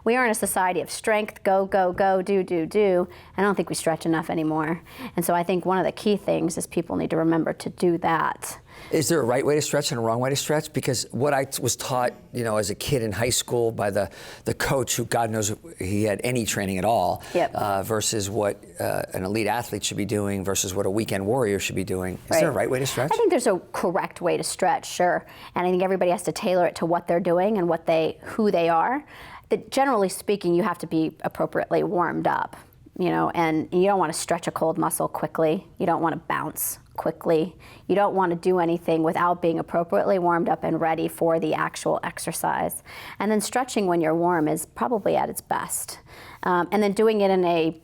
we are in a society of strength, go, go, go, do, do, do. I don't think we stretch enough anymore. And so I think one of the key things is people need to remember to do that. Is there a right way to stretch and a wrong way to stretch? Because what I was taught, you know, as a kid in high school by the coach who God knows he had any training at all, yep. Versus what an elite athlete should be doing versus what a weekend warrior should be doing. Is there a right way to stretch? I think there's a correct way to stretch, sure. And I think everybody has to tailor it to what they're doing and who they are. But generally speaking, you have to be appropriately warmed up, you know, and you don't want to stretch a cold muscle quickly. You don't want to bounce quickly. You don't want to do anything without being appropriately warmed up and ready for the actual exercise. And then stretching when you're warm is probably at its best. And then doing it in a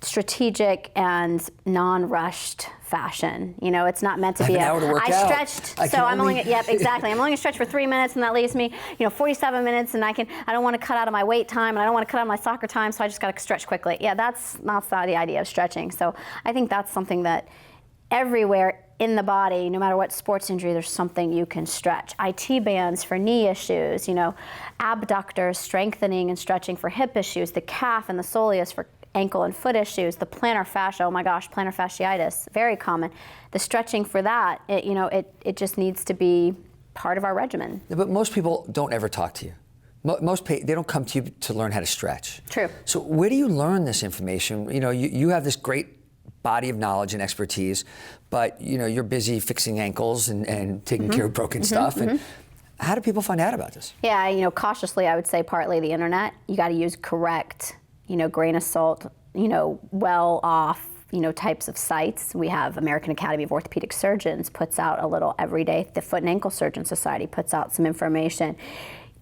strategic and non-rushed fashion. You know, it's not meant to be I stretched, so I'm only, yep, exactly. I'm only gonna stretch for 3 minutes and that leaves me, you know, 47 minutes and I don't want to cut out of my weight time and I don't want to cut out of my soccer time, so I just gotta stretch quickly. Yeah, that's not the idea of stretching. So I think that's something that everywhere in the body, no matter what sports injury, there's something you can stretch. IT bands for knee issues, you know, abductors, strengthening and stretching for hip issues, the calf and the soleus for ankle and foot issues, the plantar fascia, oh my gosh, plantar fasciitis, very common. The stretching for that, it just needs to be part of our regimen. Yeah, but most people don't ever talk to you. They don't come to you to learn how to stretch. True. So where do you learn this information? You know, you have this great body of knowledge and expertise, but you know, you're busy fixing ankles and taking care of broken stuff. And how do people find out about this? Yeah, you know, cautiously, I would say partly the internet. You got to use correct, you know, grain of salt, you know, well off, you know, types of sites. We have American Academy of Orthopedic Surgeons puts out a little every day. The Foot and Ankle Surgeon Society puts out some information.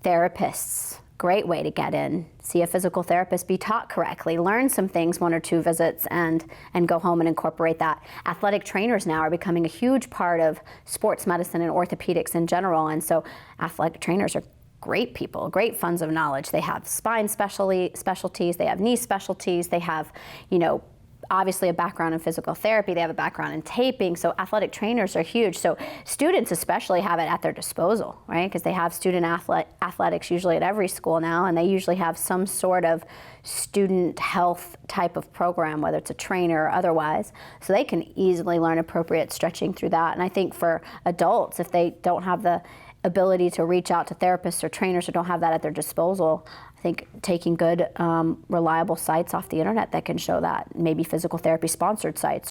Therapists, great way to get in. See a physical therapist, be taught correctly, learn some things, 1 or 2 visits, and go home and incorporate that. Athletic trainers now are becoming a huge part of sports medicine and orthopedics in general, and so athletic trainers are great people, great funds of knowledge. They have spine specialties, they have knee specialties, they have, you know, obviously a background in physical therapy, they have a background in taping, so athletic trainers are huge. So students especially have it at their disposal, right? Because they have student athletics usually at every school now, and they usually have some sort of student health type of program, whether it's a trainer or otherwise. So they can easily learn appropriate stretching through that. And I think for adults, if they don't have the ability to reach out to therapists or trainers or don't have that at their disposal, I think taking good, reliable sites off the internet that can show that, maybe physical therapy sponsored sites.